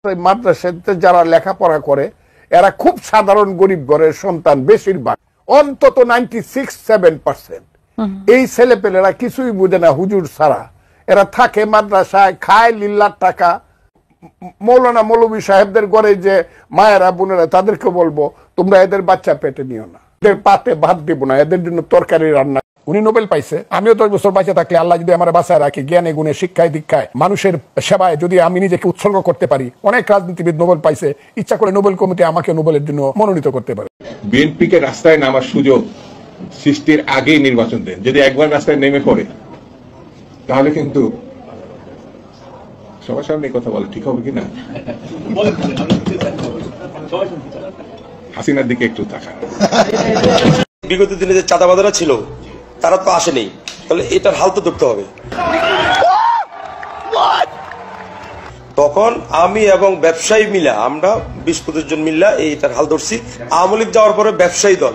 মাদ্রাসাতে যারা লেখাপড়া করে এরা খুব সাধারণ গরিব ঘরের সন্তান, বেশিরভাগ অন্তত 96-7%। এই ছেলেপেলেরা কিছুই বুঝে না হুজুর ছাড়া। এরা থাকে মাদ্রাসায়, খায় লিল্লার টাকা। মৌলানা মৌলভী সাহেবদের ঘরে যে মায়েরা বোনেরা, তাদেরকে বলবো তোমরা এদের বাচ্চা পেটে নিও না, এদের পাতে ভাত দিব না, এদের জন্য তরকারি রান্না। উনি নোবেল পাইছে, আমিও 10 বছর বাঁচে থাকলে আল্লাহ যদি আমার বাঁচায় রাখে, জ্ঞানে গুণে শিক্ষায় দীক্ষায় মানুষের সেবায় যদি আমি নিজেকে উৎসর্গ করতে পারি। অনেক রাজনীতিবিদ নোবেল পাইছে, ইচ্ছা করে নোবেল কমিটি আমাকে নোবেলের জন্য মনোনীত করতে পারে। বিএনপিকে রাস্তায় নামার সুযোগ সৃষ্টির আগেই নির্বাচন দেন। যদি একবার রাস্তায় নেমে পড়ে তাহলে কিন্তু সবার সামনে কথা বলে ঠিক হবে কিনা? হাসিনার দিকে একটু তাকান। বিগত দিনে যে চাঁদাবাজারা ছিল তারা তো আসেনি, তাহলে এটার হাল তো ধরতে হবে। তখন আমি এবং ব্যবসায়ী মিলা, আমরা 20-25 জন মিল্লা এইটার হাল ধরছি। আওয়ামী লীগ যাওয়ার পরে ব্যবসায়ী দল,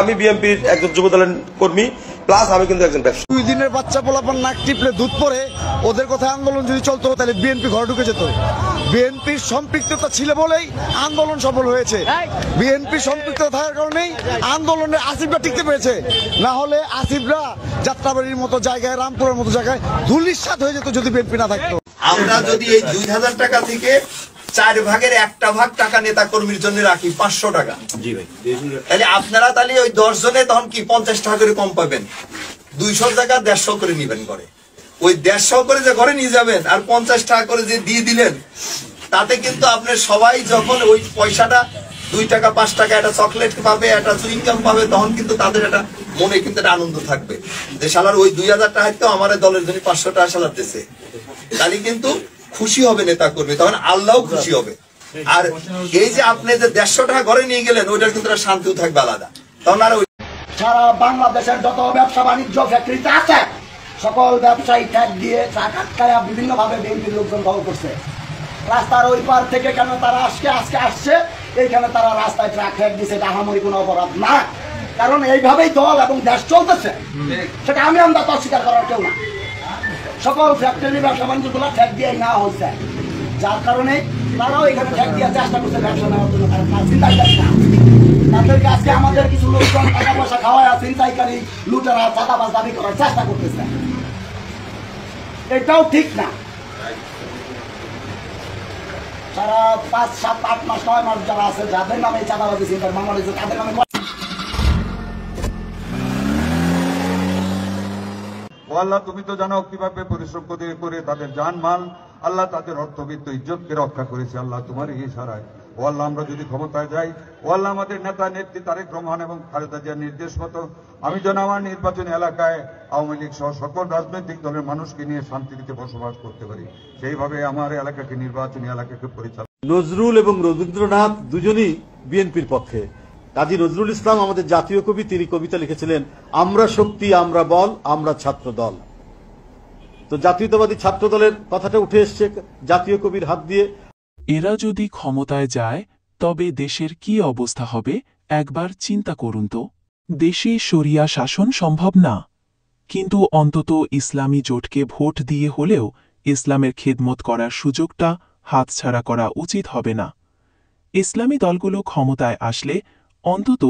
আমি বিএনপির একজন যুব দলের কর্মী, প্লাস আমি কিন্তু একজন ব্যবসায়ী। 2 দিনের বাচ্চা পোলাপান নাক টিপলে দুধ পরে, ওদের কথা আন্দোলন যদি চলতো তাহলে বিএনপি ঘরে ঢুকে যেত। বিএনপির সম্পৃক্ততা ছিল বলেই আন্দোলন সফল হয়েছে। বিএনপির সম্পৃক্ততা থাকার কারণেই আন্দোলনে আসিফরা টিকতে পেরেছে। না হলে আসিফরা যাত্রাবাড়ির মতো জায়গায়, রামপুরের মতো জায়গায় ধুলিস্যাৎ হয়ে যেত যদি বিএনপি না থাকতো। আমরা যদি এই 2000 টাকা থেকে 4 ভাগের 1 ভাগ টাকা নেতা কর্মীর জন্য রাখি 500 টাকা, জি ভাই, তাহলে আপনারা তাহলে ওই 10 জনে তখন কি 50 টাকা করে কম পাবেন? 200 টাকা 150 করে নিবেন করে। ওই 150 করে যে ঘরে নিয়ে যাবেন আর 50 টাকা করে যে দিয়ে দিলেন, তাতে কিন্তু আপনার সবাই যখন ওই পয়সাটা 2 টাকা 5 টাকা একটা চকলেট পাবে, একটা চুইংগাম পাবে, তখন কিন্তু তাদের একটা মনে কিন্তু একটা আনন্দ থাকবে যে শালার ওই 2000 টাকা তো আমার দলের জন্য 500 টাকা শালার দিয়েছে। তাহলে কিন্তু খুশি হবে নেতা কর্মী, তখন আল্লাহও খুশি হবে। আর এই যে আপনি যে 150 টাকা ঘরে নিয়ে গেলেন, ওইটার কিন্তু শান্তিও থাকবে আলাদা। তখন আর সারা বাংলাদেশের যত ব্যবসা বাণিজ্য ফ্যাক্টরিতে আছে, সকল ব্যবসায়ী ট্যাগ দিয়ে চাকায় বিভিন্ন ভাবে বিএনপির লোকজন দখল করছে। রাস্তার ওই পার থেকে কেন তারা আজকে আসছে, এইখানে তারা রাস্তায় ট্রাক ট্যাগ দিচ্ছে, এটা আহামরি কোনো অপরাধ না। কারণ এইভাবেই দল এবং দেশ চলতেছে, সেটা আমি আমরা তো অস্বীকার করার কেউ না। সকল ফ্যাক্টরি ব্যবসা বাণিজ্যগুলো ট্যাগ দিয়ে না হয়েছে, যার কারণে তারাও এখানে ট্যাগ দেওয়ার চেষ্টা করছে ব্যবসা নেওয়ার জন্য। তাদেরকে আজকে আমাদের কিছু লোকজন টাকা পয়সা খাওয়ায় ছিনতাইকারী, লুটেরা, চাঁদাবাজ দাবি করার চেষ্টা করতেছে, এটাও ঠিক না। সারা 5, 7, 8 মাস 9 মাস যারা আছে, যাদের নামে চাঁদাবাজি ছিনতাই মামলা হয়েছে, তাদের নামে আল্লাহ তুমি তো জানো কিভাবে পরিশ্রম করে তাদের জানমাল, আল্লাহ তাদের অর্থবিত্ত ইজ্জতকে রক্ষা করেছে। আল্লাহ তোমার ইশারায় ও আল্লাহ আমরা যদি ক্ষমতায় যাই, ও আল্লাহ আমাদের নেতা নেত্রী তারেক রহমান এবং খালেদা জিয়ার নির্দেশ মতো আমি যেন আমার নির্বাচনী এলাকায় আওয়ামী লীগ সহ সকল রাজনৈতিক দলের মানুষকে নিয়ে শান্তিতে বসবাস করতে পারি, সেইভাবে আমার এলাকাকে, নির্বাচনী এলাকাকে পরিচালনা। নজরুল এবং রবীন্দ্রনাথ দুজনই বিএনপির পক্ষে। কাজী নজরুল ইসলাম আমাদের জাতীয় কবি, তিনি কবিতা লিখেছিলেন, আমরা শক্তি, আমরা বল, আমরা ছাত্র দল। তো জাতীয়তাবাদী ছাত্র দলের কথাটা উঠে এসছে জাতীয় কবির হাত দিয়ে। এরা যদি ক্ষমতায় যায় তবে দেশের কি অবস্থা হবে একবার চিন্তা করুন তো। দেশে শরিয়া শাসন সম্ভব না, কিন্তু অন্তত ইসলামী জোটকে ভোট দিয়ে হলেও ইসলামের খেদমত করার সুযোগটা হাতছাড়া করা উচিত হবে না। ইসলামী দলগুলো ক্ষমতায় আসলে অন্তত